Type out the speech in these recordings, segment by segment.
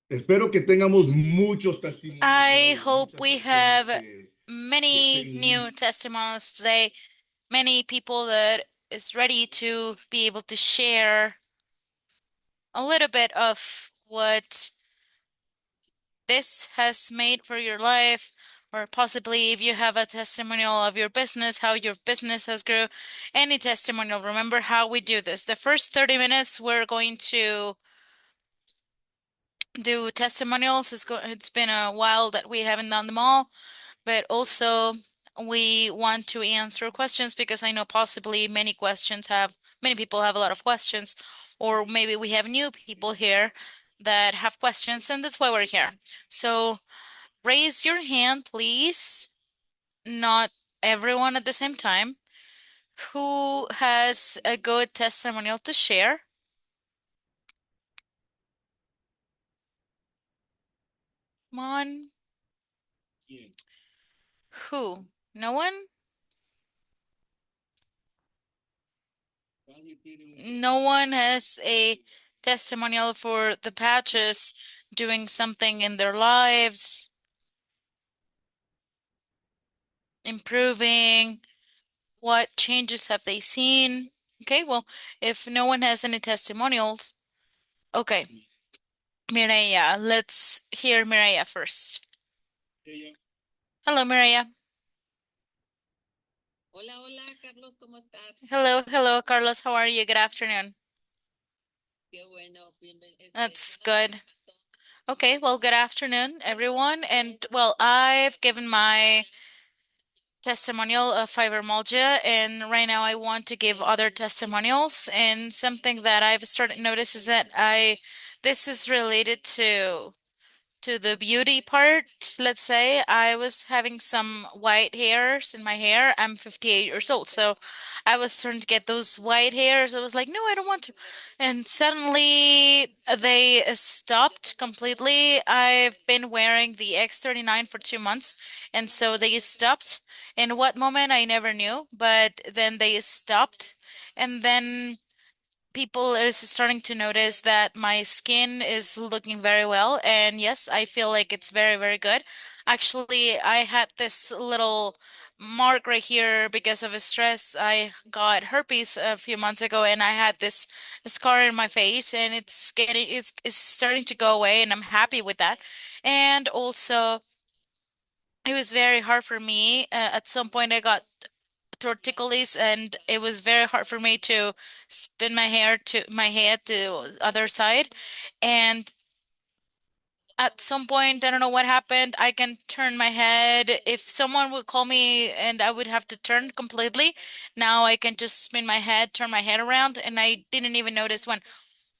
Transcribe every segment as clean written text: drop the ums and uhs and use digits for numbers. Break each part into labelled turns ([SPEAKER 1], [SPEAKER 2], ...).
[SPEAKER 1] Espero que tengamos muchos testimonios
[SPEAKER 2] I
[SPEAKER 1] nuevos,
[SPEAKER 2] hope
[SPEAKER 1] muchas
[SPEAKER 2] we
[SPEAKER 1] personas
[SPEAKER 2] have
[SPEAKER 1] que
[SPEAKER 2] many
[SPEAKER 1] estén
[SPEAKER 2] new
[SPEAKER 1] listas.
[SPEAKER 2] testimonials today, many people that is ready to be able to share a little bit of what this has made for your life, or possibly if you have a testimonial of your business, how your business has grew, any testimonial. Remember how we do this. The first 30 minutes, we're going to do testimonials. It's been a while that we haven't done them all, but also we want to answer questions because I know possibly many people have a lot of questions, or maybe we have new people here that have questions, and that's why we're here. So raise your hand, please. Not everyone at the same time. Who has a good testimonial to share? Come on. Who? No one? No one has a testimonial for the patches doing something in their lives, improving. What changes have they seen? Okay, well, if no one has any testimonials, okay, Mireya, let's hear Mireya first. Hello, Mireya.
[SPEAKER 1] Hola, hola, Carlos, ¿cómo estás?
[SPEAKER 2] Hello, hello, Carlos. How are you? Good afternoon.
[SPEAKER 1] Qué bueno,
[SPEAKER 2] That's
[SPEAKER 1] buenos días
[SPEAKER 2] good.
[SPEAKER 1] a todos.
[SPEAKER 2] Okay, well, good afternoon, everyone. And well, I've given my testimonial of fibromyalgia, and right now I want to give other testimonials. And something that I've started to notice is that this is related to the beauty part. Let's say I was having some white hairs in my hair. I'm 58 years old, so I was starting to get those white hairs. I was like, no, I don't want to. And suddenly they stopped completely. I've been wearing the X39 for 2 months, and so they stopped. In what moment I never knew, but then they stopped. And then people is starting to notice that my skin is looking very well, and yes, I feel like it's very, very good. Actually, I had this little mark right here because of a stress. I got herpes a few months ago, and I had this scar in my face, and it's starting to go away, and I'm happy with that. And also, it was very hard for me. At some point, I got torticolis, and it was very hard for me to spin my head to other side. And at some point, I don't know what happened, I can turn my head. If someone would call me and I would have to turn completely, now I can just spin my head, turn my head around, and I didn't even notice when.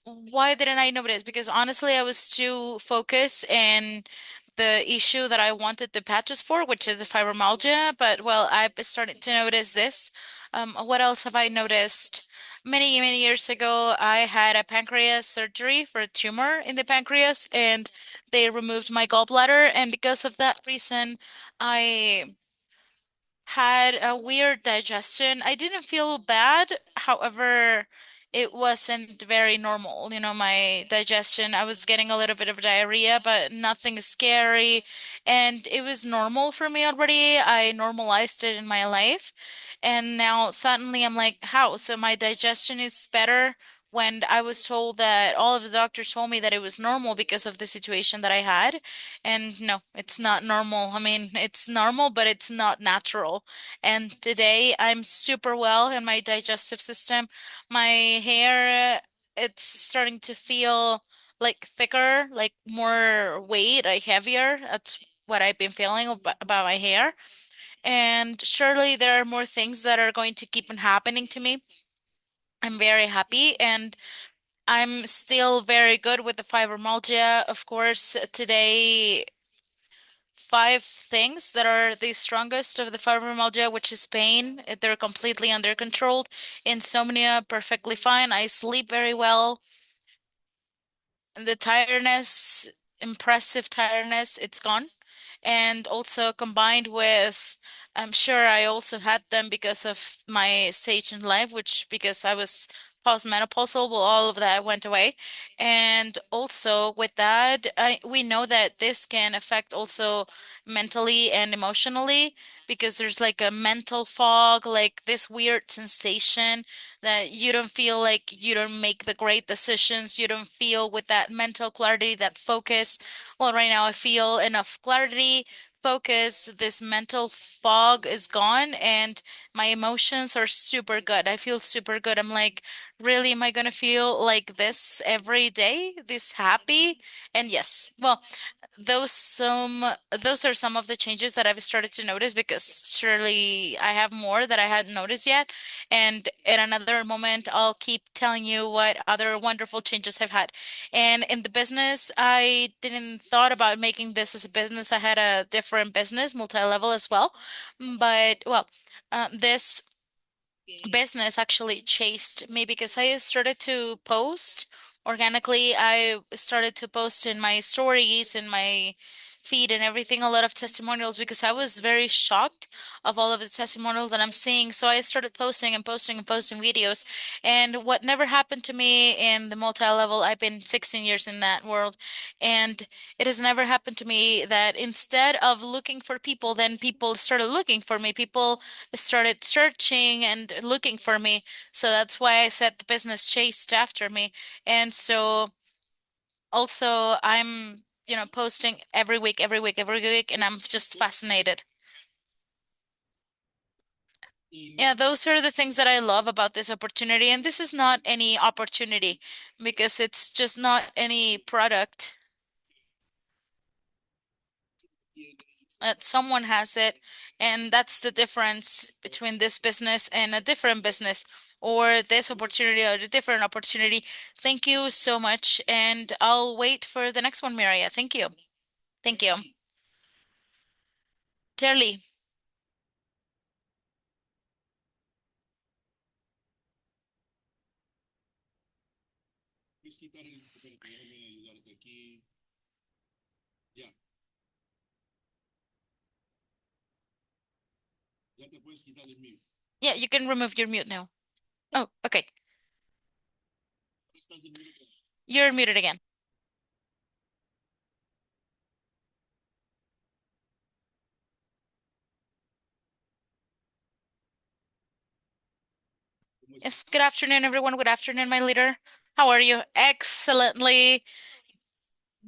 [SPEAKER 2] Why didn't I notice? Because honestly, I was too focused in the issue that I wanted the patches for, which is the fibromyalgia. But well, I've started to notice this. What else have I noticed? Many, many years ago, I had a pancreas surgery for a tumor in the pancreas, and they removed my gallbladder. And because of that reason, I had a weird digestion. I didn't feel bad. However, it wasn't very normal. My digestion, I was getting a little bit of diarrhea, but nothing scary. And it was normal for me already. I normalized it in my life. And now suddenly I'm like, how? So my digestion is better when I was told that all of the doctors told me that it was normal because of the situation that I had. And no, it's not normal. I mean, it's normal, but it's not natural. And today I'm super well in my digestive system. My hair, it's starting to feel like thicker, like more weight, like heavier. That's what I've been feeling about my hair. And surely there are more things that are going to keep on happening to me. I'm very happy, and I'm still very good with the fibromyalgia. Of course, today, five things that are the strongest of the fibromyalgia, which is pain. They're completely under control. Insomnia, perfectly fine. I sleep very well. The tiredness, impressive tiredness, it's gone. And also combined with I'm sure I also had them because of my stage in life, which because I was postmenopausal, well, all of that went away. And also with that, we know that this can affect also mentally and emotionally because there's like a mental fog, like this weird sensation that you don't feel like you don't make the great decisions. You don't feel with that mental clarity, that focus. Well, right now I feel enough clarity, focus, this mental fog is gone, and my emotions are super good. I feel super good. I'm like, really, am I gonna feel like this every day? This happy? And yes, well, those are some of the changes that I've started to notice because surely I have more that I hadn't noticed yet. And in another moment, I'll keep telling you what other wonderful changes I've had. And in the business, I didn't thought about making this as a business. I had a different business, multi-level as well. But well, this business actually chased me because I started to post organically. I started to post in my stories, in my feed and everything, a lot of testimonials because I was very shocked of all of the testimonials that I'm seeing. So I started posting and posting and posting videos. And what never happened to me in the multi-level, I've been 16 years in that world, and it has never happened to me that instead of looking for people, then people started looking for me. People started searching and looking for me. So that's why I said the business chased after me. And so also I'm, posting every week, every week, every week, and I'm just fascinated. Yeah, those are the things that I love about this opportunity. And this is not any opportunity because it's just not any product. Someone has it, and that's the difference between this business and a different business, or this opportunity or a different opportunity. Thank you so much, and I'll wait for the next one, Maria. Thank you. Thank you. Terly. Yeah, you can remove your mute now. Oh, okay. You're muted again. Yes, good afternoon, everyone. Good afternoon, my leader. How are you? Excellently.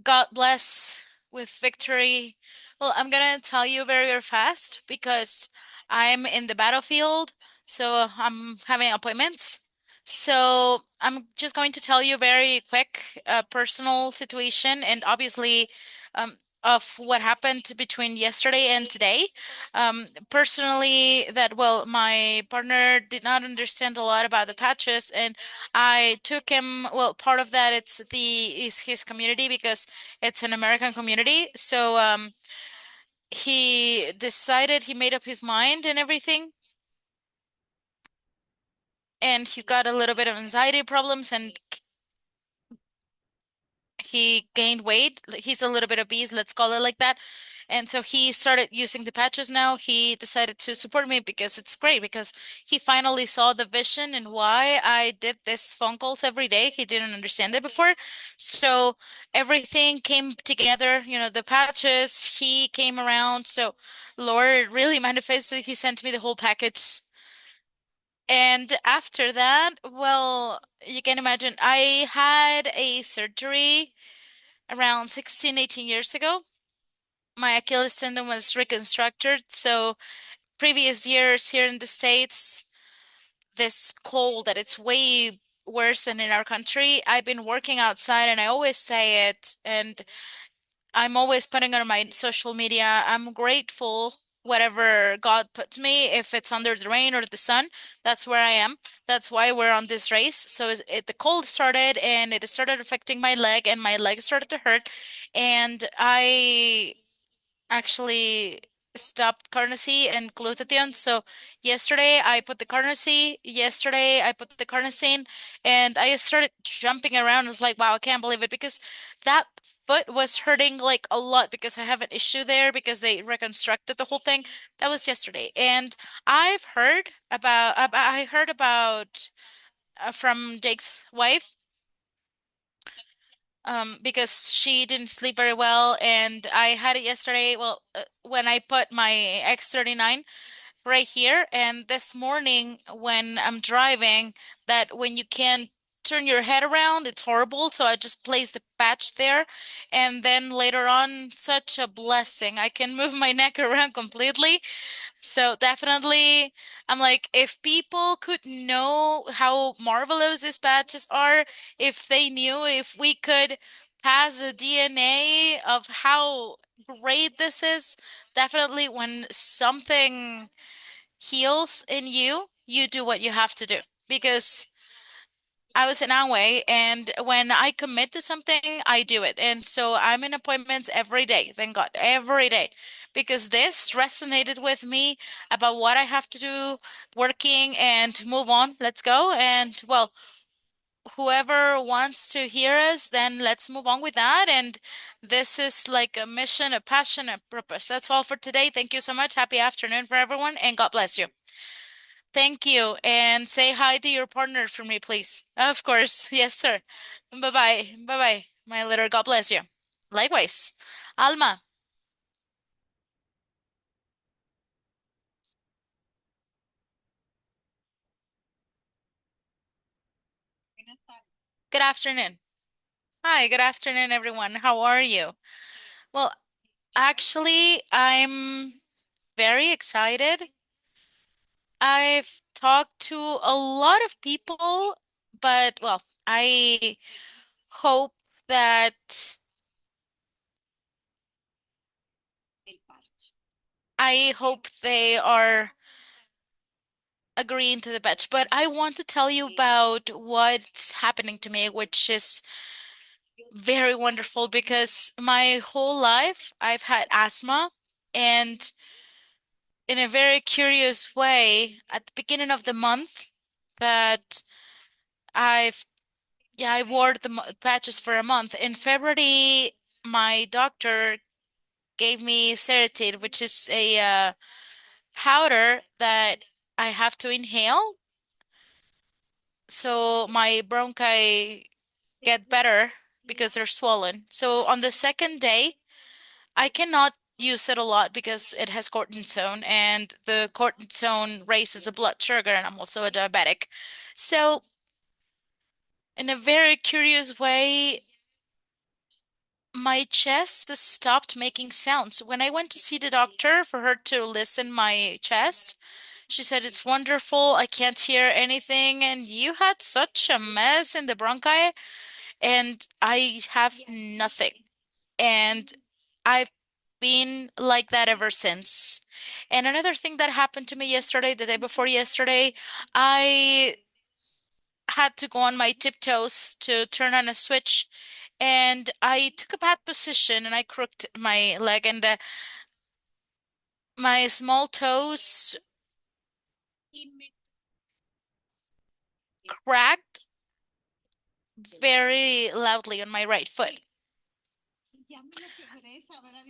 [SPEAKER 2] God bless with victory. Well, I'm gonna tell you very, very fast because I'm in the battlefield, so I'm having appointments. So I'm just going to tell you very quick, personal situation, and obviously, of what happened between yesterday and today. Personally, that well, my partner did not understand a lot about the patches, and I took him, well, part of that is his community because it's an American community. So he decided he made up his mind and everything. And he's got a little bit of anxiety problems and he gained weight. He's a little bit obese, let's call it like that. And so he started using the patches now. He decided to support me because it's great because he finally saw the vision and why I did this phone calls every day. He didn't understand it before. So everything came together, the patches, he came around. So Lord really manifested. He sent me the whole package. And after that, well, you can imagine I had a surgery around 16, 18 years ago. My Achilles tendon was reconstructed. So previous years here in the States, this cold that it's way worse than in our country. I've been working outside and I always say it and I'm always putting on my social media. I'm grateful whatever God puts me, if it's under the rain or the sun, that's where I am. That's why we're on this race. So the cold started and it started affecting my leg and my leg started to hurt. And I actually stopped carnosine and glutathione. So yesterday I put the carnosine, yesterday I put the carnosine, and I started jumping around. I was like, wow, I can't believe it because that foot was hurting like a lot because I have an issue there because they reconstructed the whole thing. That was yesterday. And I heard about from Jake's wife because she didn't sleep very well and I had it yesterday. Well, when I put my X39 right here, and this morning when I'm driving, that when you can't turn your head around, it's horrible. So I just placed the patch there, and then later on, such a blessing. I can move my neck around completely. So definitely, I'm like, if people could know how marvelous these patches are, if they knew, if we could pass the DNA of how great this is, definitely when something heals in you, you do what you have to do. Because I was in Amway, and when I commit to something, I do it. And so I'm in appointments every day, thank God, every day. Because this resonated with me about what I have to do, working and move on. Let's go. And well, whoever wants to hear us, then let's move on with that. And this is like a mission, a passion, a purpose. That's all for today. Thank you so much. Happy afternoon for everyone, and God bless you. Thank you. And say hi to your partner for me, please. Of course. Yes, sir. Bye-bye. Bye-bye. My little God bless you. Likewise. Alma, good afternoon. Hi, good afternoon, everyone. How are you? Well, actually, I'm very excited. I've talked to a lot of people, but well, hope that I hope they are agreeing to the batch, but I want to tell you about what's happening to me, which is very wonderful because my whole life I've had asthma, and in a very curious way, at the beginning of the month that I've I wore the patches for a month. In February, my doctor gave me Seretide, which is a powder that I have to inhale so my bronchi get better because they're swollen. So on the second day, I cannot use it a lot because it has cortisone, and the cortisone raises the blood sugar, and I'm also a diabetic. So in a very curious way, my chest stopped making sounds. When I went to see the doctor for her to listen my chest, she said, "It's wonderful. I can't hear anything. And you had such a mess in the bronchi." And I have nothing. And I've been like that ever since. And another thing that happened to me yesterday, the day before yesterday, I had to go on my tiptoes to turn on a switch, and I took a bad position and I crooked my leg, and my small toes cracked very loudly on my right foot.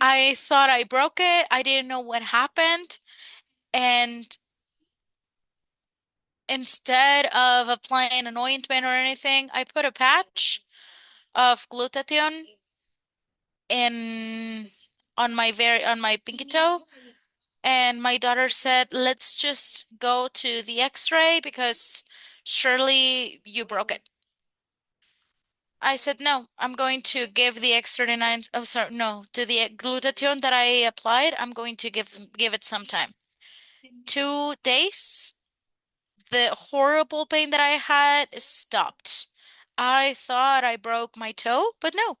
[SPEAKER 2] I thought I broke it. I didn't know what happened. And instead of applying an ointment or anything, I put a patch of glutathione in on my pinky toe. And my daughter said, "Let's just go to the X-ray because surely you broke it." I said, "No, I'm going to give the X39. Oh, sorry, no, to the glutathione that I applied, I'm going to give it some time. 2 days. The horrible pain that I had stopped. I thought I broke my toe, but no,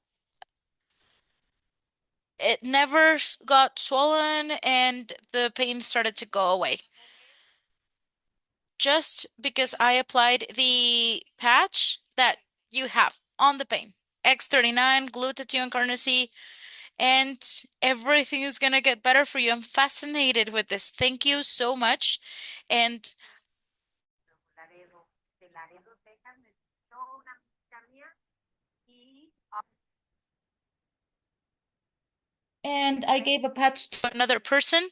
[SPEAKER 2] it never got swollen and the pain started to go away. Just because I applied the patch that you have on the pain. X39 glutathione carnosine, and everything is gonna get better for you. I'm fascinated with this. Thank you so much. And I gave a patch to another person.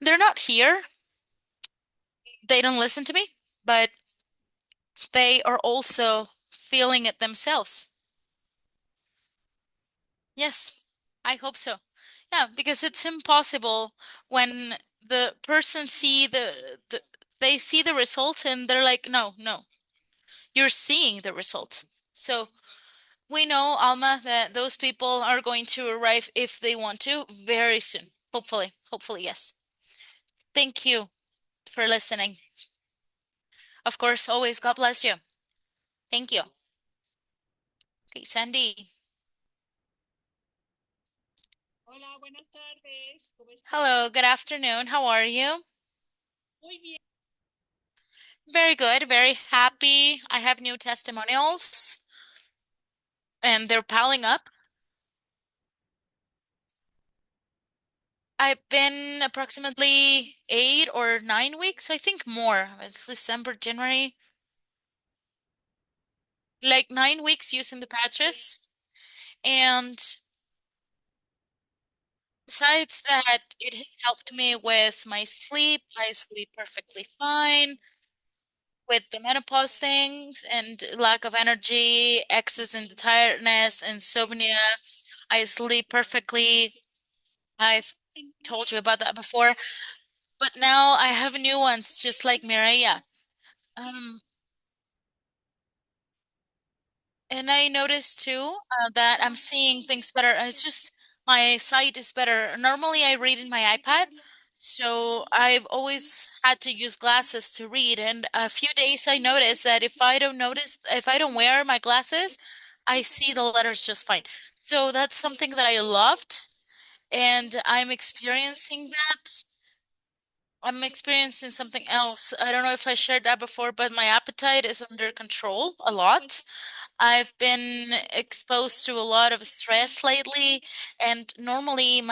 [SPEAKER 2] They're not here. They don't listen to me, but they are also feeling it themselves. Yes, I hope so. Yeah, because it's impossible when the person see the they see the results and they're like, no, no, you're seeing the result. So we know, Alma, that those people are going to arrive if they want to very soon. Hopefully, hopefully, yes. Thank you for listening. Of course, always, God bless you. Thank you. Okay, Sandy. Hello, good afternoon. How are you? Very good, very happy. I have new testimonials and they're piling up. I've been approximately 8 or 9 weeks, I think more. It's December, January, like 9 weeks using the patches. And besides that, it has helped me with my sleep. I sleep perfectly fine with the menopause things and lack of energy, excess in the tiredness, insomnia. I sleep perfectly. I've told you about that before, but now I have new ones, just like Mireia. Um, and I noticed too that I'm seeing things better. It's just my sight is better. Normally, I read in my iPad, so I've always had to use glasses to read. And a few days I noticed that if I don't wear my glasses, I see the letters just fine. So that's something that I loved, and I'm experiencing something else. I don't know if I shared that before, but my appetite is under control a lot. I've been exposed to a lot of stress lately, and normally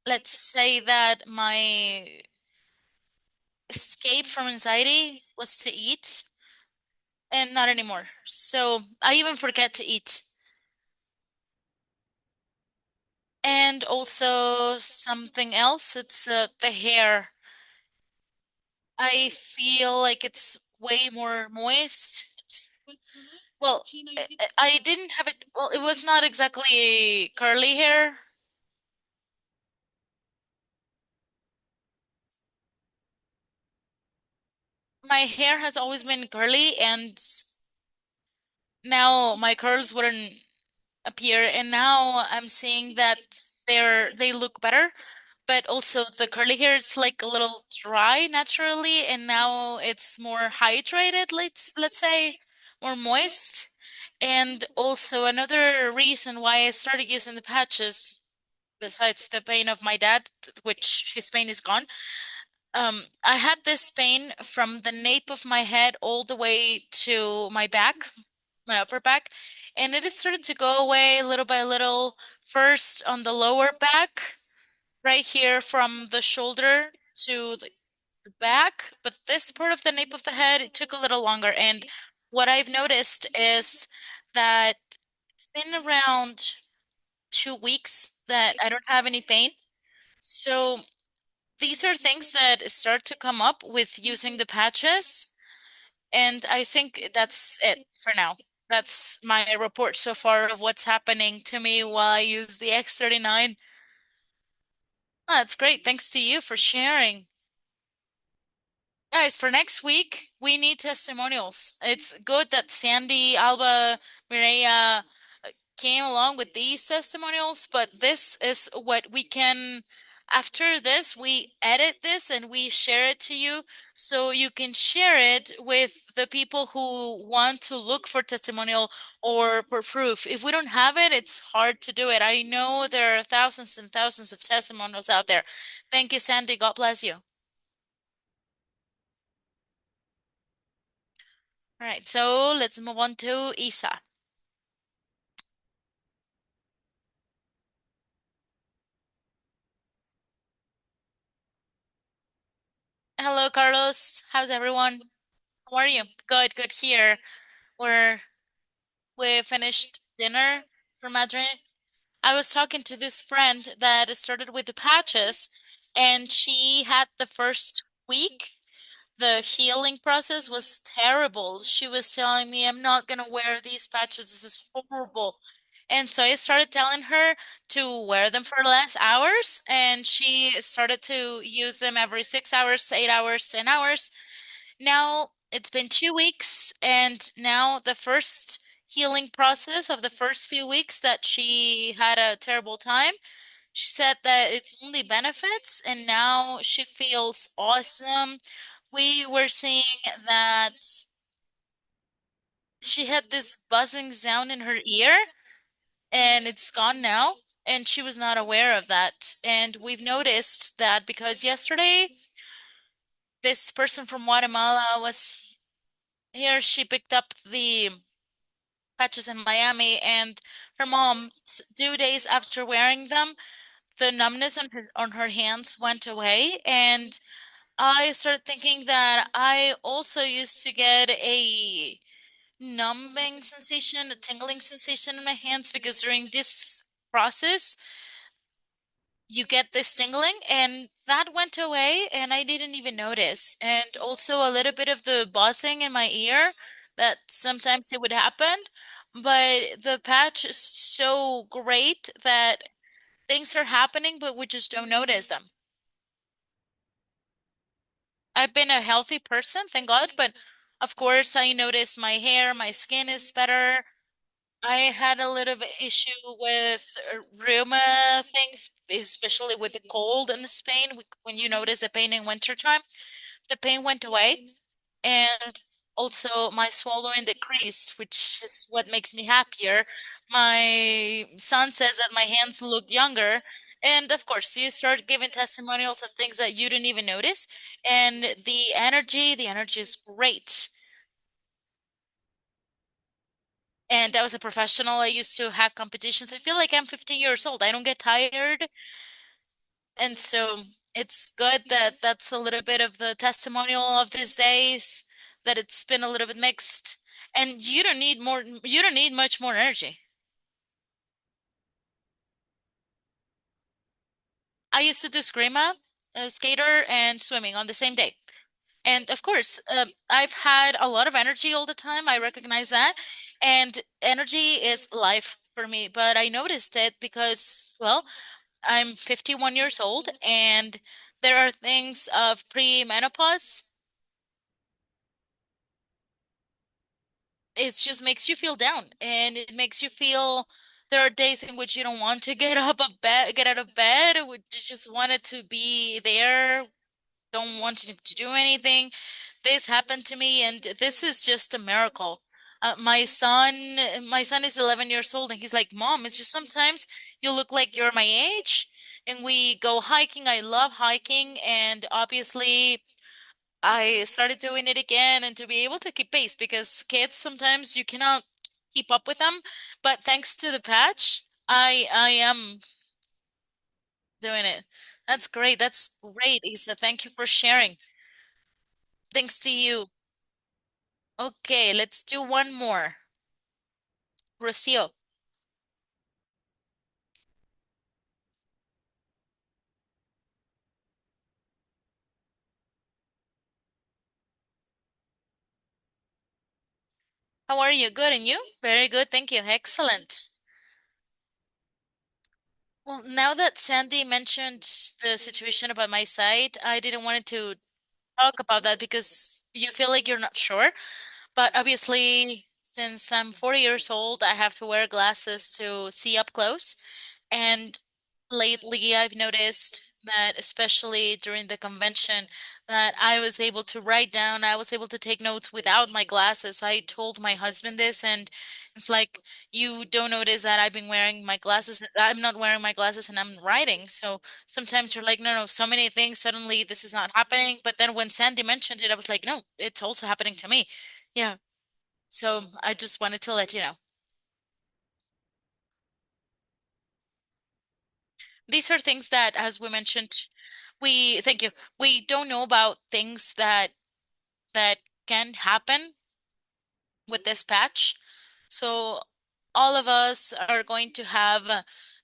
[SPEAKER 2] let's say that my escape from anxiety was to eat, and not anymore. So I even forget to eat. And also something else, it's the hair. I feel like it's way more moist. Well, I didn't have it. Well, it was not exactly curly hair. My hair has always been curly, and now my curls wouldn't appear. And now I'm seeing that they look better. But also the curly hair is like a little dry naturally, and now it's more hydrated, let's say, more moist. And also another reason why I started using the patches, besides the pain of my dad, which his pain is gone. I had this pain from the nape of my head all the way to my back, my upper back, and it has started to go away little by little, first on the lower back, right here from the shoulder to the back, but this part of the nape of the head, it took a little longer. And what I've noticed is that it's been around 2 weeks that I don't have any pain. So these are things that start to come up with using the patches, and I think that's it for now. That's my report so far of what's happening to me while I use the X39. Oh, that's great. Thanks to you for sharing. Guys, for next week, we need testimonials. It's good that Sandy, Alba, Mireia came along with these testimonials, but this is what we can, after this, we edit this and we share it to you so you can share it with the people who want to look for testimonial or for proof. If we don't have it, it's hard to do it. I know there are thousands and thousands of testimonials out there. Thank you, Sandy. God bless you. All right, so let's move on to Isa. Hello, Carlos. How's everyone? How are you? Good, good here. We're we finished dinner for Madrid. I was talking to this friend that started with the patches, and she had the first week. The healing process was terrible. She was telling me, I'm not gonna wear these patches. This is horrible. And so I started telling her to wear them for less hours, and she started to use them every 6 hours, 8 hours, 10 hours. Now it's been 2 weeks, and now the first healing process of the first few weeks that she had a terrible time, she said that it's only benefits, and now she feels awesome. We were seeing that she had this buzzing sound in her ear, and it's gone now, and she was not aware of that. And we've noticed that because yesterday, this person from Guatemala was here. She picked up the patches in Miami, and her mom, 2 days after wearing them, the numbness on her hands went away. And I started thinking that I also used to get a numbing sensation, a tingling sensation in my hands because during this process, you get this tingling, and that went away, and I didn't even notice. And also a little bit of the buzzing in my ear that sometimes it would happen. But the patch is so great that things are happening, but we just don't notice them. I've been a healthy person, thank God, but of course I notice my hair, my skin is better. I had a little bit issue with rheuma things, especially with the cold in Spain. When you notice the pain in wintertime, the pain went away. And also my swallowing decreased, which is what makes me happier. My son says that my hands look younger. And of course, you start giving testimonials of things that you didn't even notice. And the energy is great. And I was a professional. I used to have competitions. I feel like I'm 15 years old. I don't get tired. And so it's good that that's a little bit of the testimonial of these days, that it's been a little bit mixed. And you don't need much more energy. I used to do Screama, skater, and swimming on the same day. And of course, I've had a lot of energy all the time. I recognize that. And energy is life for me. But I noticed it because, well, I'm 51 years old, and there are things of pre-menopause. It just makes you feel down, and it makes you feel there are days in which you don't want to get out of bed, you just want it to be there, don't want to do anything. This happened to me, and this is just a miracle. My son is 11 years old, and he's like, Mom, it's just sometimes you look like you're my age. And we go hiking. I love hiking, and obviously I started doing it again, and to be able to keep pace because kids sometimes you cannot keep up with them. But thanks to the patch, I am doing it. That's great. That's great, Isa. Thank you for sharing. Thanks to you. Okay, let's do one more. Rocio, how are you? Good, and you? Very good, thank you. Excellent. Well, now that Sandy mentioned the situation about my site, I didn't want to talk about that because you feel like you're not sure. But obviously, since I'm 40 years old, I have to wear glasses to see up close. And lately, I've noticed that, especially during the convention, that I was able to write down, I was able to take notes without my glasses. I told my husband this, and it's like, you don't notice that I've been wearing my glasses. I'm not wearing my glasses and I'm writing. So sometimes you're like, no, no, so many things. Suddenly, this is not happening. But then when Sandy mentioned it, I was like, no, it's also happening to me. Yeah. So I just wanted to let you know. These are things that, as we mentioned, We thank you. We don't know about things that can happen with this patch. So all of us are going to have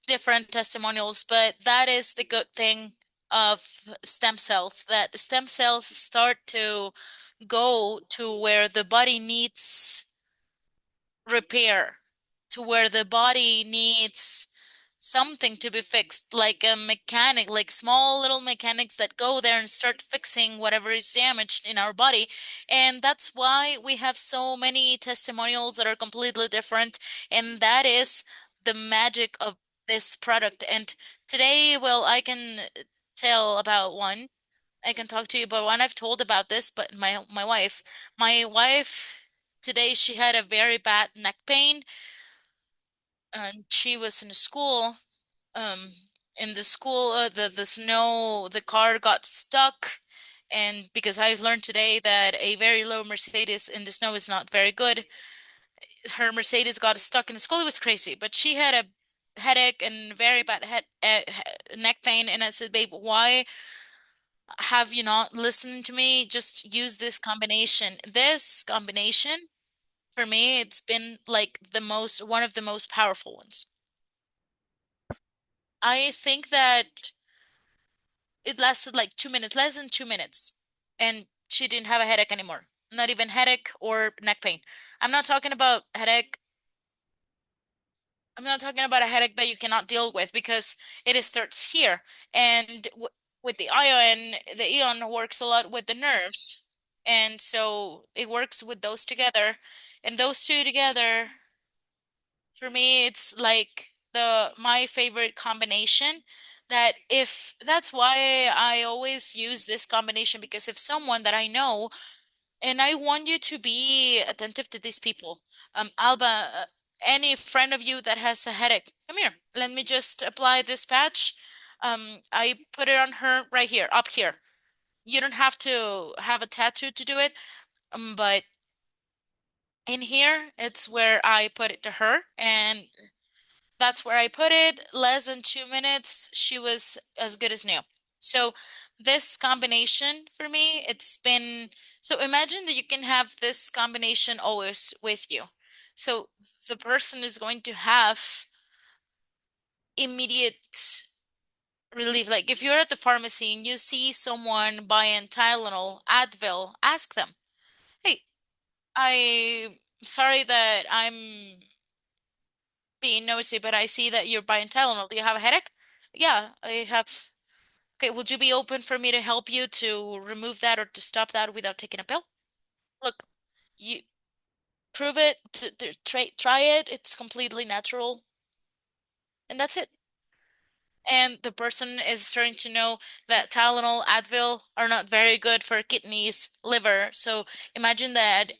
[SPEAKER 2] different testimonials, but that is the good thing of stem cells, that the stem cells start to go to where the body needs repair, to where the body needs something to be fixed, like a mechanic, like small little mechanics that go there and start fixing whatever is damaged in our body. And that's why we have so many testimonials that are completely different. And that is the magic of this product. And today, well, I can tell about one. I can talk to you about one. I've told about this, but my wife today she had a very bad neck pain, and she was in school. Um, in the school, the snow, the car got stuck, and because I've learned today that a very low Mercedes in the snow is not very good, her Mercedes got stuck in the school. It was crazy, but she had a headache and very bad neck pain, and I said, "Babe, why have you not listened to me? Just use this combination." This combination, for me, it's been like one of the most powerful ones. I think that it lasted like 2 minutes, less than 2 minutes, and she didn't have a headache anymore. Not even headache or neck pain. I'm not talking about headache. I'm not talking about a headache that you cannot deal with because starts here. And with the ion works a lot with the nerves. And so it works with those together. And those two together, for me, it's like my favorite combination. That if that's why I always use this combination, because if someone that I know, and I want you to be attentive to these people. Alba, any friend of you that has a headache, come here. Let me just apply this patch. I put it on her right here, up here. You don't have to have a tattoo to do it, but in here, it's where I put it to her, and that's where I put it. Less than 2 minutes, she was as good as new. So this combination for me, it's been so imagine that you can have this combination always with you. So the person is going to have immediate relief. Like if you're at the pharmacy and you see someone buying Tylenol, Advil, ask them, "Hey, I'm sorry that I'm being nosy, but I see that you're buying Tylenol. Do you have a headache?" "Yeah, I have." "Okay, would you be open for me to help you to remove that or to stop that without taking a pill?" Look, you prove it, try it. It's completely natural, and that's it. And the person is starting to know that Tylenol, Advil are not very good for kidneys, liver. So imagine that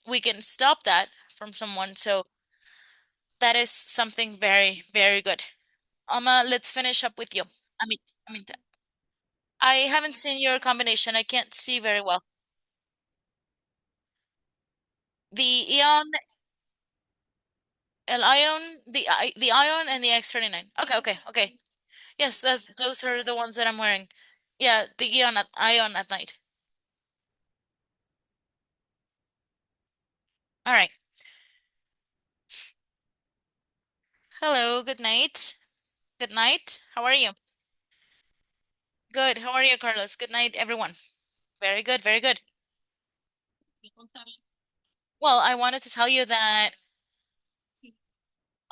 [SPEAKER 2] we can stop that from someone. So that is something very, very good. Alma, let's finish up with you. I mean, I mean, I haven't seen your combination. I can't see very well. The Eon, El Ion, the Ion, and the X39. Okay, okay, okay. Yes, those are the ones that I'm wearing. Yeah, the Ion at night. All right. Hello, good night. Good night. How are you? Good. How are you, Carlos? Good night, everyone. Very good, very good. Well, I wanted to tell you that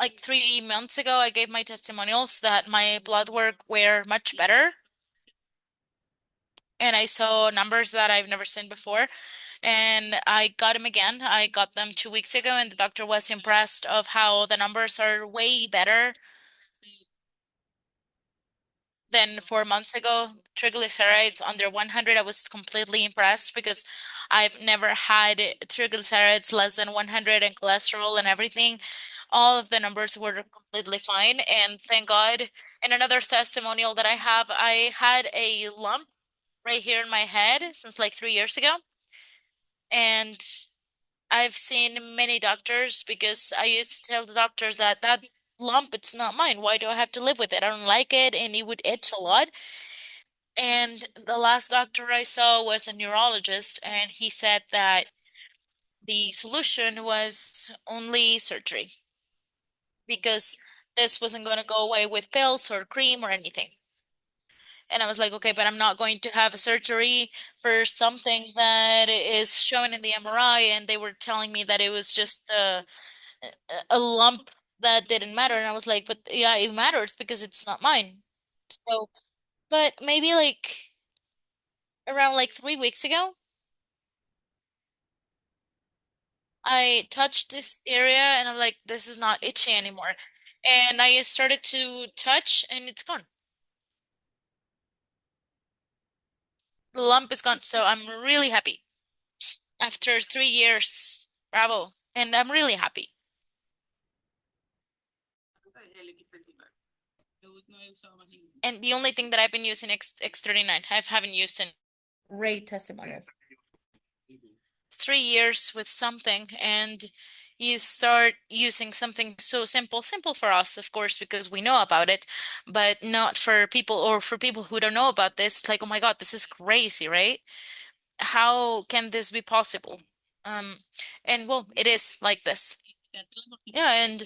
[SPEAKER 2] like 3 months ago, I gave my testimonials that my blood work were much better, and I saw numbers that I've never seen before. And I got them again. I got them 2 weeks ago, and the doctor was impressed of how the numbers are way better than 4 months ago. Triglycerides under 100, I was completely impressed because I've never had triglycerides less than 100 and cholesterol and everything. All of the numbers were completely fine, and thank God. And another testimonial that I have, I had a lump right here in my head since like 3 years ago. And I've seen many doctors because I used to tell the doctors that that lump, it's not mine. Why do I have to live with it? I don't like it, and it would itch a lot. And the last doctor I saw was a neurologist, and he said that the solution was only surgery because this wasn't going to go away with pills or cream or anything. And I was like, okay, but I'm not going to have a surgery for something that is shown in the MRI. And they were telling me that it was just a lump that didn't matter. And I was like, but yeah, it matters because it's not mine. So, but maybe like around like 3 weeks ago, I touched this area and I'm like, this is not itchy anymore. And I started to touch and it's gone. The lump is gone. So I'm really happy. After 3 years, bravo. And I'm really happy. And the only thing that I've been using X39, I haven't used in great testimonial. 3 years with something, and you start using something so simple, simple for us, of course, because we know about it, but not for people or for people who don't know about this. Like, oh my God, this is crazy, right? How can this be possible? Um, and well, it is like this. Yeah, and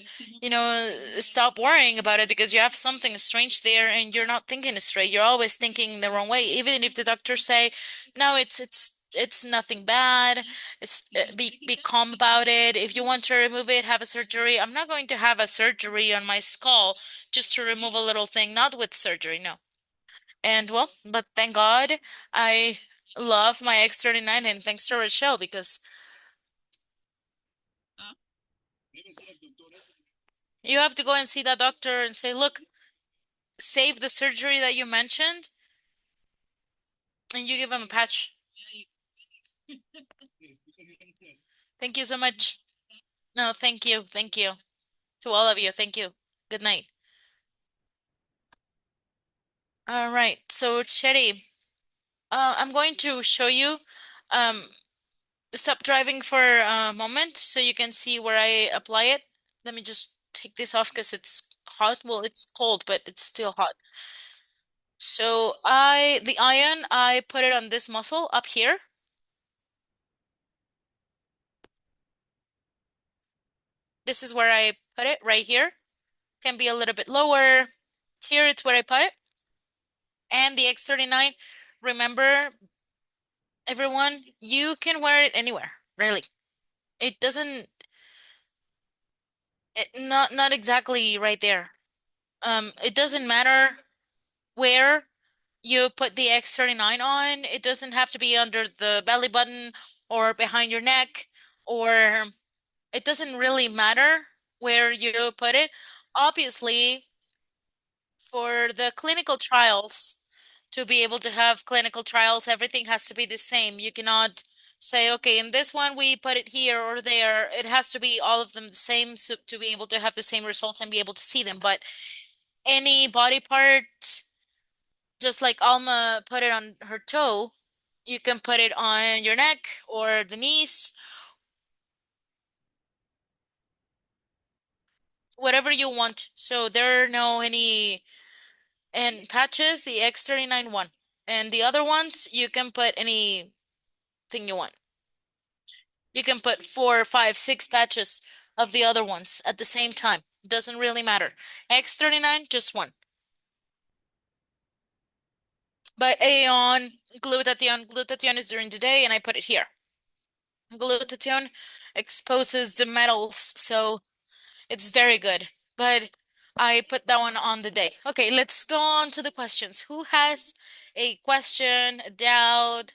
[SPEAKER 2] stop worrying about it because you have something strange there and you're not thinking straight. You're always thinking the wrong way. Even if the doctors say, "No, it's nothing bad. It's be calm about it. If you want to remove it, have a surgery." I'm not going to have a surgery on my skull just to remove a little thing, not with surgery, no. And well, but thank God I love my X39 and thanks to Rochelle because you have to go and see that doctor and say, look, save the surgery that you mentioned and you give him a patch. Thank you so much. No, thank you. Thank you. To all of you, thank you. Good night. All right. So, Cherry, I'm going to show you. Um, Stop driving for a moment so you can see where I apply it. Let me just take this off because it's hot. Well, it's cold, but it's still hot. So the iron, I put it on this muscle up here. This is where I put it, right here. Can be a little bit lower. Here it's where I put it. And the X39, remember, everyone, you can wear it anywhere, really. It doesn't, not exactly right there. It doesn't matter where you put the X39 on. It doesn't have to be under the belly button or behind your neck, or it doesn't really matter where you put it. Obviously, for the clinical trials, to be able to have clinical trials, everything has to be the same. You cannot say, okay, in this one we put it here or there. It has to be all of them the same so to be able to have the same results and be able to see them. But any body part, just like Alma put it on her toe, you can put it on your neck or the knees, whatever you want. So there are no any and patches, the X39 one. And the other ones, you can put anything you want. You can put 4, 5, 6 patches of the other ones at the same time. Doesn't really matter. X39, just one. But Aeon, glutathione is during the day, and I put it here. Glutathione exposes the metals, so it's very good. But I put that one on the day. Okay, let's go on to the questions. Who has a question, a doubt?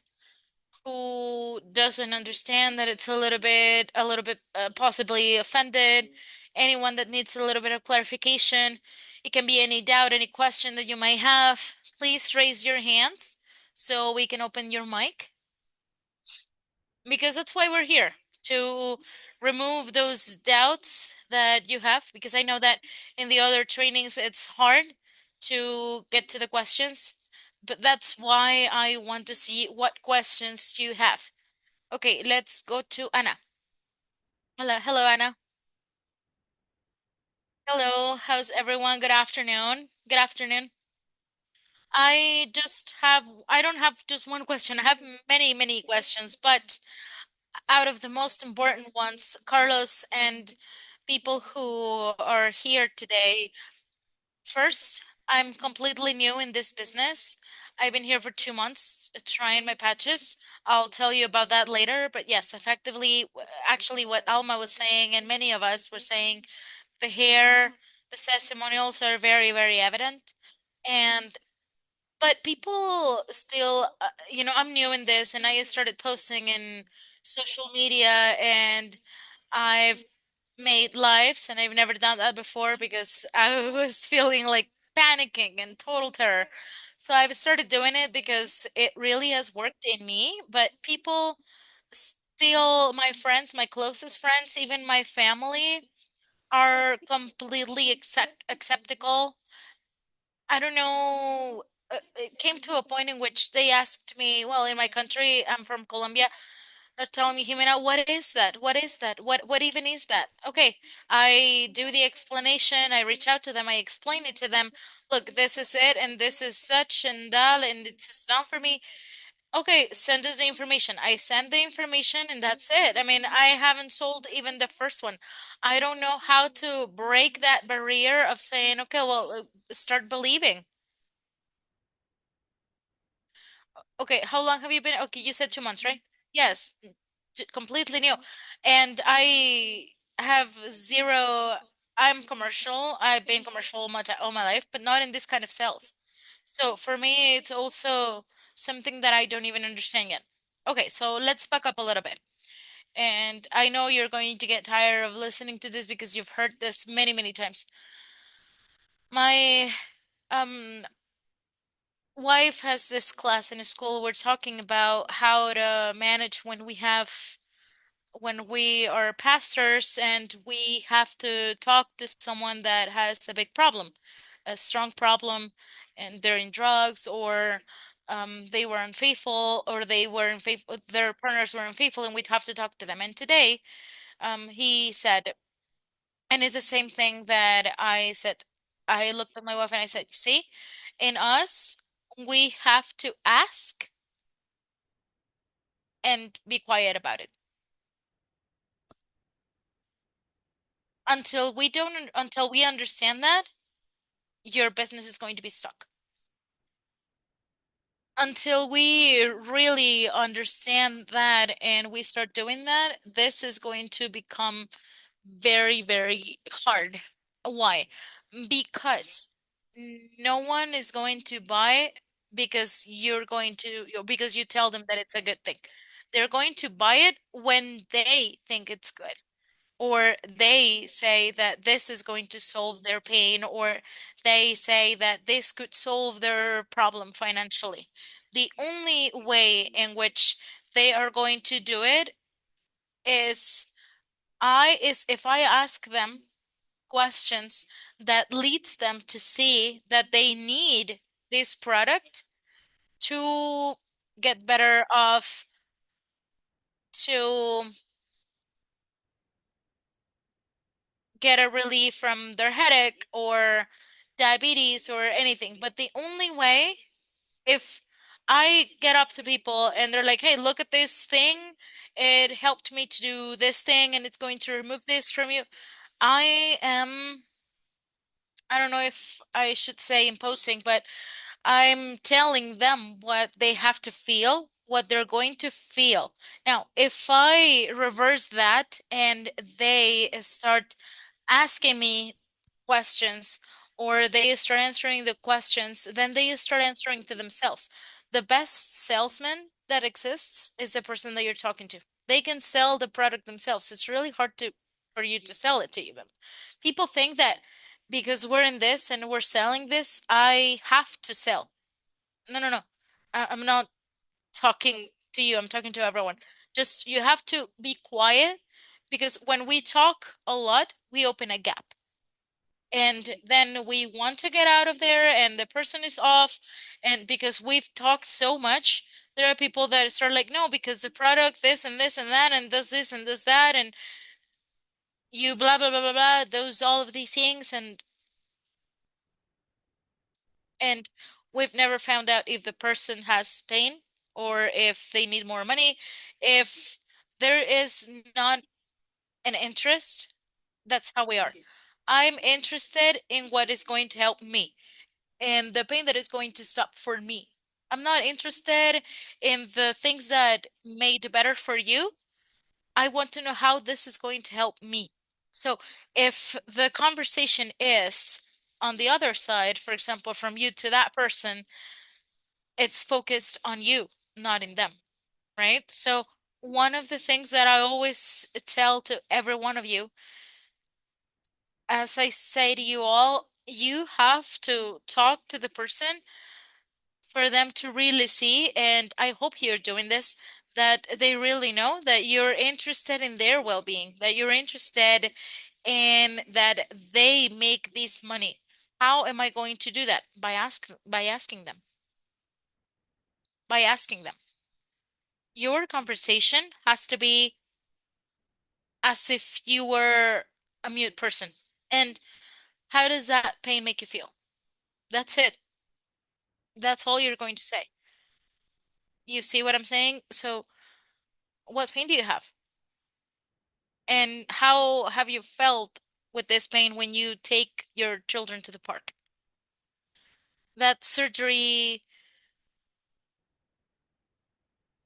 [SPEAKER 2] Who doesn't understand that it's a little bit possibly offended, anyone that needs a little bit of clarification. It can be any doubt, any question that you might have. Please raise your hands so we can open your mic because that's why we're here to remove those doubts that you have because I know that in the other trainings it's hard to get to the questions, but that's why I want to see what questions you have. Okay, let's go to Anna. Hello, Anna. Hello, how's everyone? Good afternoon. Good afternoon. I don't have just one question. I have many, many questions, but out of the most important ones, Carlos and people who are here today, first, I'm completely new in this business. I've been here for 2 months trying my patches. I'll tell you about that later. But yes, effectively, actually, what Alma was saying and many of us were saying, the hair, the testimonials are very, very evident. And but people still, I'm new in this and I started posting in social media and I've made lives and I've never done that before because I was feeling like panicking and total terror. So I've started doing it because it really has worked in me, but people still, my friends, my closest friends, even my family are completely acceptable. I don't know. It came to a point in which they asked me, well, in my country, I'm from Colombia. They're telling me, Jimena, what is that? What is that? What even is that? Okay, I do the explanation. I reach out to them. I explain it to them. Look, this is it, and this is such and that, and it's down for me. Okay, send us the information. I send the information, and that's it. I mean, I haven't sold even the first one. I don't know how to break that barrier of saying, okay, well, start believing. Okay, how long have you been? Okay, you said 2 months, right? Yes, completely new. And I have zero, I'm commercial. I've been commercial all my life, but not in this kind of sales. So for me, it's also something that I don't even understand yet. Okay, so let's back up a little bit. And I know you're going to get tired of listening to this because you've heard this many, many times. My um wife has this class in a school. We're talking about how to manage when we are pastors and we have to talk to someone that has a big problem, a strong problem, and they're in drugs or they were unfaithful or they were unfaithful, their partners were unfaithful, and we'd have to talk to them. And today, he said, and it's the same thing that I said. I looked at my wife and I said, you see, in us, we have to ask and be quiet about it. Until we understand that, your business is going to be stuck. Until we really understand that and we start doing that, this is going to become very, very hard. Why? Because no one is going to buy because you tell them that it's a good thing. They're going to buy it when they think it's good, or they say that this is going to solve their pain, or they say that this could solve their problem financially. The only way in which they are going to do it is is if I ask them questions that leads them to see that they need this product to get better off, to get a relief from their headache or diabetes or anything. But the only way, if I get up to people and they're like, hey, look at this thing, it helped me to do this thing and it's going to remove this from you. I am, I don't know if I should say imposing, but I'm telling them what they have to feel, what they're going to feel. Now, if I reverse that and they start asking me questions or they start answering the questions, then they start answering to themselves. The best salesman that exists is the person that you're talking to. They can sell the product themselves. It's really hard to for you to sell it to them. People think that because we're in this and we're selling this, I have to sell. No, no, no. I'm not talking to you. I'm talking to everyone. Just you have to be quiet because when we talk a lot, we open a gap. And then we want to get out of there and the person is off. And because we've talked so much, there are people that start like, no, because the product, this and this and that, and does this and does that, and you blah blah blah blah blah, those all of these things and We've never found out if the person has pain or if they need more money. If there is not an interest, that's how we are. I'm interested in what is going to help me and the pain that is going to stop for me. I'm not interested in the things that made better for you. I want to know how this is going to help me. So if the conversation is on the other side, for example, from you to that person, it's focused on you, not in them, right? So one of the things that I always tell to every one of you, as I say to you all, you have to talk to the person for them to really see, and I hope you're doing this, that they really know that you're interested in their well-being, that you're interested in that they make this money. How am I going to do that? By asking them. By asking them. Your conversation has to be as if you were a mute person. And how does that pain make you feel? That's it. That's all you're going to say. You see what I'm saying? So, what pain do you have? And how have you felt with this pain when you take your children to the park? That surgery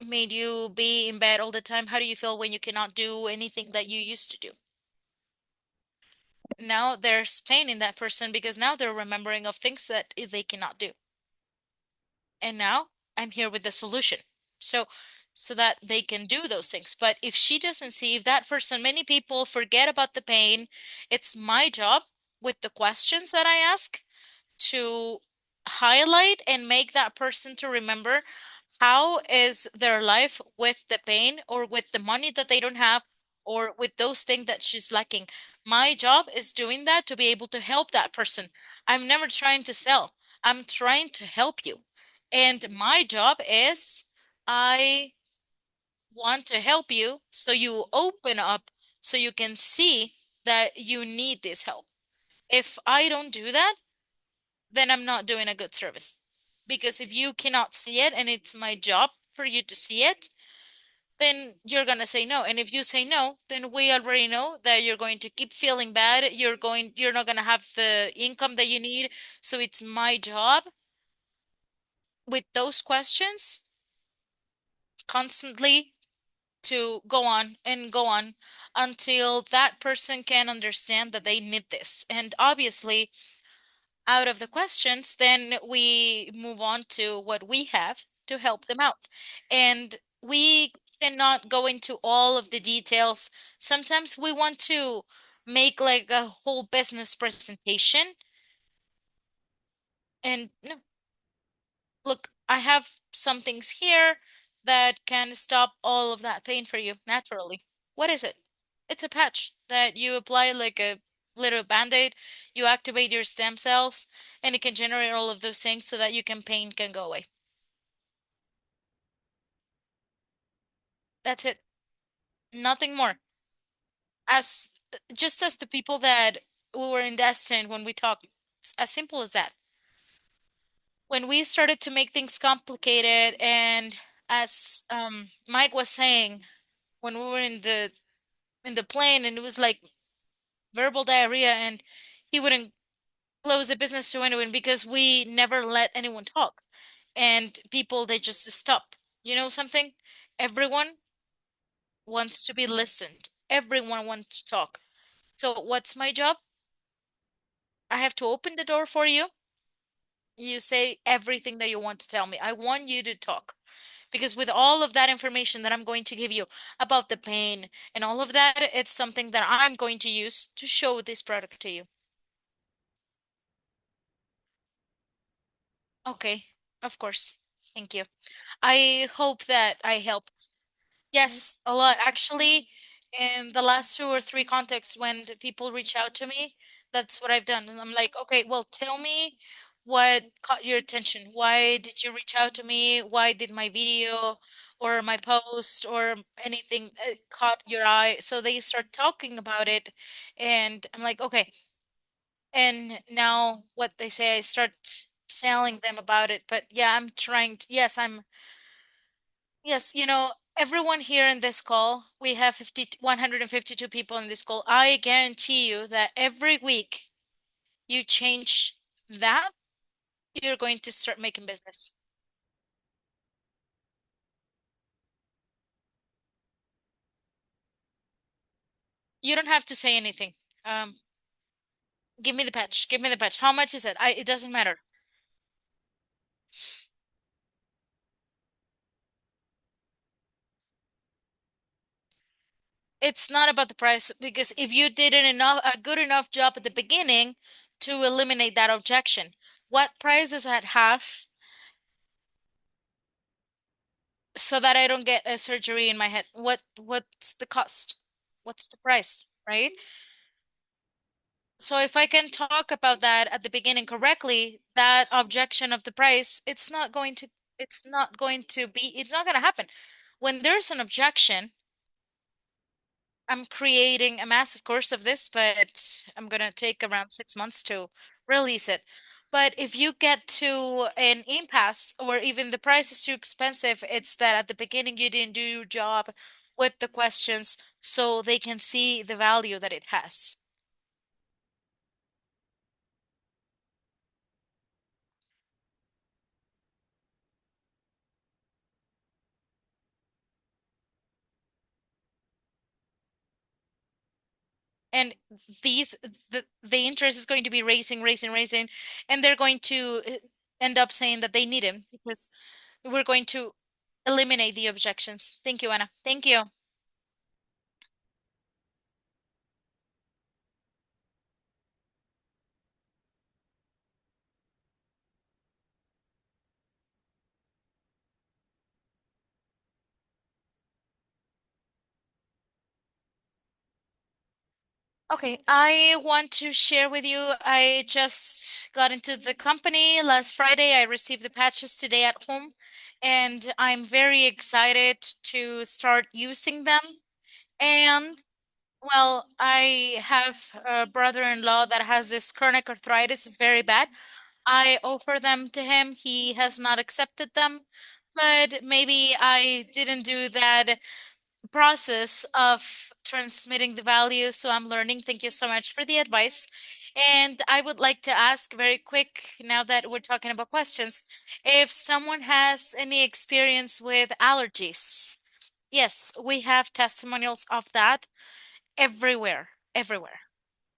[SPEAKER 2] made you be in bed all the time. How do you feel when you cannot do anything that you used to do? Now there's pain in that person because now they're remembering of things that they cannot do. And now I'm here with the solution. So so that they can do those things. But if she doesn't see, if that person, many people forget about the pain, it's my job with the questions that I ask to highlight and make that person to remember how is their life with the pain or with the money that they don't have or with those things that she's lacking. My job is doing that to be able to help that person. I'm never trying to sell. I'm trying to help you. And my job is I want to help you so you open up so you can see that you need this help. If I don't do that, then I'm not doing a good service. Because if you cannot see it and it's my job for you to see it, then you're gonna say no. And if you say no, then we already know that you're going to keep feeling bad. You're not gonna have the income that you need. So it's my job with those questions constantly to go on and go on until that person can understand that they need this. And obviously, out of the questions, then we move on to what we have to help them out. And we cannot go into all of the details. Sometimes we want to make like a whole business presentation. And no, look, I have some things here that can stop all of that pain for you naturally. What is it? It's a patch that you apply like a little band-aid. You activate your stem cells and it can generate all of those things so that pain can go away. That's it. Nothing more. As just as the people that we were in Destin when we talked, as simple as that. When we started to make things complicated and as Mike was saying, when we were in the plane and it was like verbal diarrhea and he wouldn't close the business to anyone because we never let anyone talk. And people they just stop. You know something? Everyone wants to be listened. Everyone wants to talk. So what's my job? I have to open the door for you. You say everything that you want to tell me. I want you to talk. Because with all of that information that I'm going to give you about the pain and all of that, it's something that I'm going to use to show this product to you. Okay, of course. Thank you. I hope that I helped. Yes, a lot. Actually, in the last two or three contexts when the people reach out to me, that's what I've done. And I'm like, okay, well, tell me what caught your attention. Why did you reach out to me? Why did my video or my post or anything caught your eye? So they start talking about it, and I'm like, okay. And now what they say, I start telling them about it. But yeah, I'm trying to, yes, yes, everyone here in this call, we have 152 people in this call. I guarantee you that every week you change that, you're going to start making business. You don't have to say anything. Um, Give me the patch. Give me the patch. How much is it? It doesn't matter. It's not about the price because if you did a good enough job at the beginning to eliminate that objection, what price does that have so that I don't get a surgery in my head? What's the cost? What's the price, right? So if I can talk about that at the beginning correctly, that objection of the price, it's not going to happen. When there's an objection, I'm creating a massive course of this, but I'm gonna take around 6 months to release it. But if you get to an impasse or even the price is too expensive, it's that at the beginning you didn't do your job with the questions so they can see the value that it has. And these the interest is going to be raising, raising, raising, and they're going to end up saying that they need him because we're going to eliminate the objections. Thank you, Anna. Thank you. Okay, I want to share with you. I just got into the company last Friday. I received the patches today at home, and I'm very excited to start using them. And well, I have a brother-in-law that has this chronic arthritis, is very bad. I offer them to him. He has not accepted them, but maybe I didn't do that process of transmitting the value. So I'm learning. Thank you so much for the advice. And I would like to ask very quick, now that we're talking about questions, if someone has any experience with allergies. Yes, we have testimonials of that everywhere, everywhere,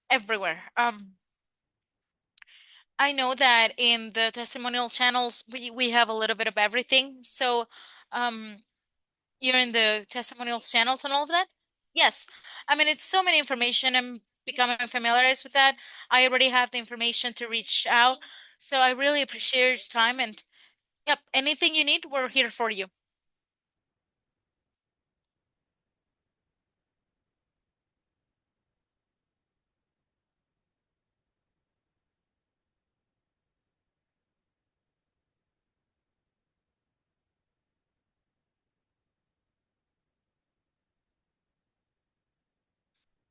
[SPEAKER 2] everywhere. I know that in the testimonial channels, we have a little bit of everything. So, um, you're in the testimonials channels and all of that? Yes. I mean, it's so many information. I'm becoming familiarized with that. I already have the information to reach out. So I really appreciate your time and yep, anything you need, we're here for you.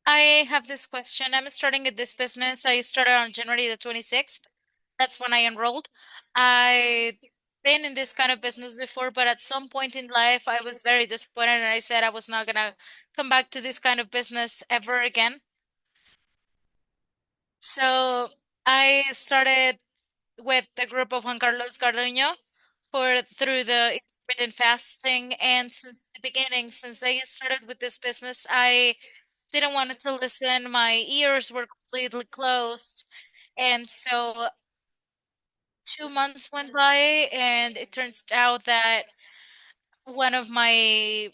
[SPEAKER 2] I have this question. I'm starting at this business. I started on January the 26th. That's when I enrolled. I've been in this kind of business before, but at some point in life, I was very disappointed and I said I was not gonna come back to this kind of business ever again. So I started with the group of Juan Carlos Cardoño for through the intermittent fasting, and since the beginning, since I started with this business, I didn't want to listen. My ears were completely closed, and so 2 months went by, and it turns out that one of my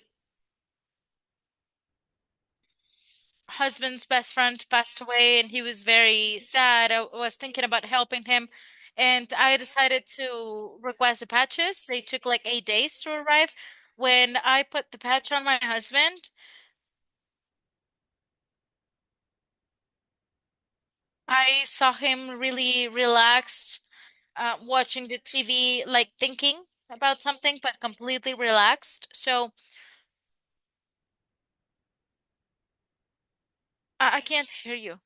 [SPEAKER 2] husband's best friend passed away and he was very sad. I was thinking about helping him and I decided to request the patches. They took like 8 days to arrive. When I put the patch on my husband, I saw him really relaxed, watching the TV, like thinking about something, but completely relaxed. So I can't hear you.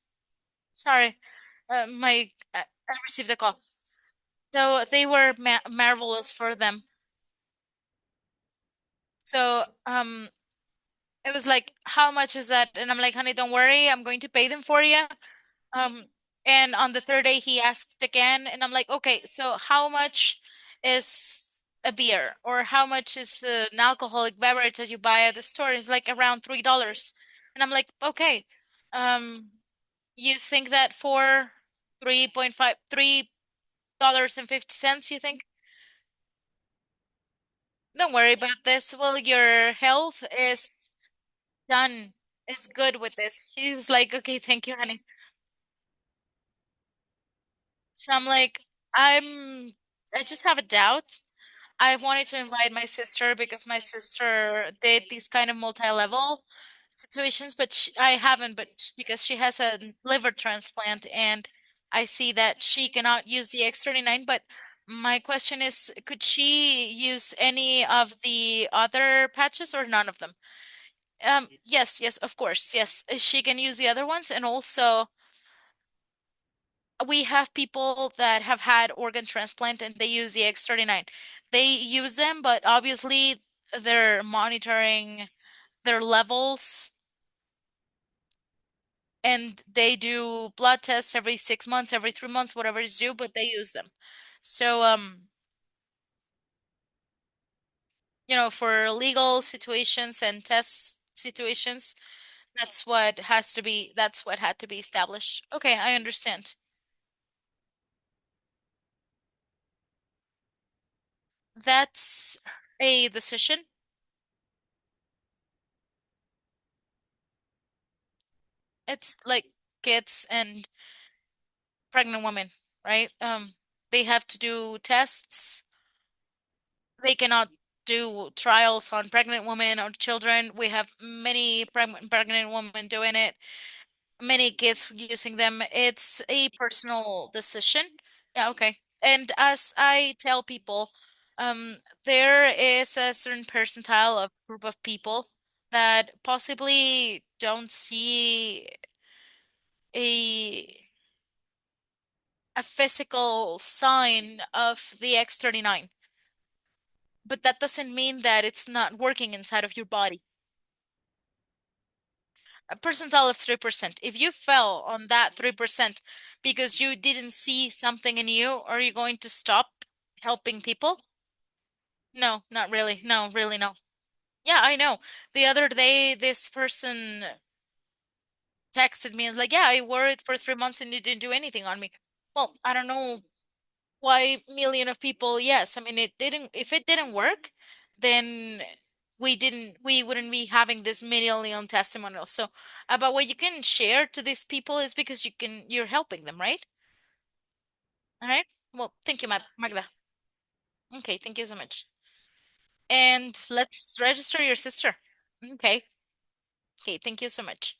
[SPEAKER 2] Sorry. I received a call. So they were ma marvelous for them. So it was like, how much is that? And I'm like, honey, don't worry, I'm going to pay them for you. Um, and on the third day he asked again, and I'm like, okay, so how much is a beer, or how much is an alcoholic beverage that you buy at the store? It's like around $3. And I'm like, okay, um, you think that for 3.5, $3.50, you think? Don't worry about this. Well, your health is done. Is good with this. He was like, okay, thank you, honey. So I'm like, I just have a doubt. I wanted to invite my sister because my sister did these kind of multi-level situations, but I haven't, because she has a liver transplant and I see that she cannot use the X39. But my question is, could she use any of the other patches or none of them? Yes, yes, of course. Yes, she can use the other ones. And also, we have people that have had organ transplant and they use the X39. They use them, but obviously they're monitoring their levels and they do blood tests every 6 months, every 3 months, whatever is due, but they use them. So, for legal situations and test situations, that's what had to be established. Okay, I understand. That's a decision. It's like kids and pregnant women, right? They have to do tests. They cannot do trials on pregnant women or children. We have many pregnant women doing it, many kids using them. It's a personal decision. Yeah, okay. And as I tell people, there is a certain percentile of group of people that possibly don't see a a physical sign of the X39, but that doesn't mean that it's not working inside of your body. A percentile of 3%. If you fell on that 3% because you didn't see something in you, are you going to stop helping people? No, not really. No, really, no. Yeah, I know. The other day, this person texted me and was like, yeah, I wore it for 3 months and it didn't do anything on me. Well, I don't know why million of people, yes. I mean, if it didn't work, then we wouldn't be having this million testimonials. So about what you can share to these people is because you're helping them, right? All right. Well, thank you, Magda. Okay, thank you so much. And let's register your sister. Okay. Okay, thank you so much.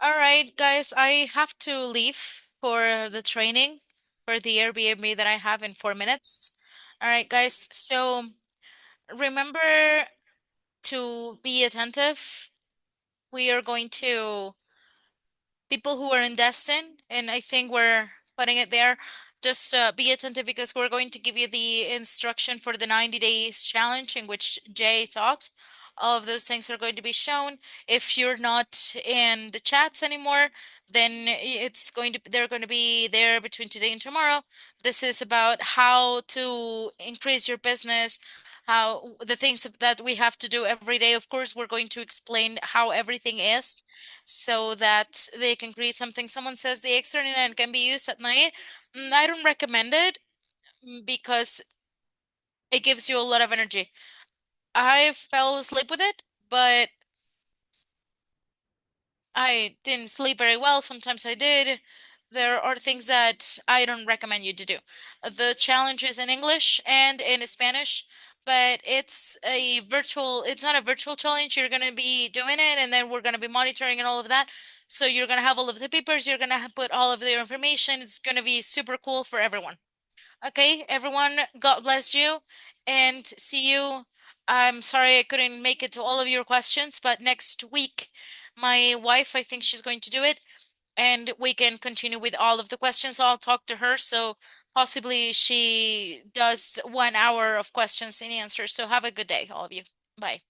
[SPEAKER 2] All right, guys, I have to leave for the training for the Airbnb that I have in 4 minutes. All right, guys. So remember to be attentive. We are going to people who are in Destin, and I think we're putting it there. Just be attentive because we're going to give you the instruction for the 90 days challenge in which Jay talked. All of those things are going to be shown. If you're not in the chats anymore, then they're going to be there between today and tomorrow. This is about how to increase your business, how the things that we have to do every day. Of course, we're going to explain how everything is so that they can create something. Someone says the X39 can be used at night. I don't recommend it because it gives you a lot of energy. I fell asleep with it, but I didn't sleep very well. Sometimes I did. There are things that I don't recommend you to do. The challenge is in English and in Spanish, but it's not a virtual challenge. You're going to be doing it and then we're going to be monitoring and all of that. So you're going to have all of the papers, you're going to put all of the information. It's going to be super cool for everyone. Okay, everyone, God bless you and see you. I'm sorry I couldn't make it to all of your questions, but next week My wife, I think she's going to do it, and we can continue with all of the questions. I'll talk to her, so possibly she does 1 hour of questions and answers. So have a good day, all of you. Bye.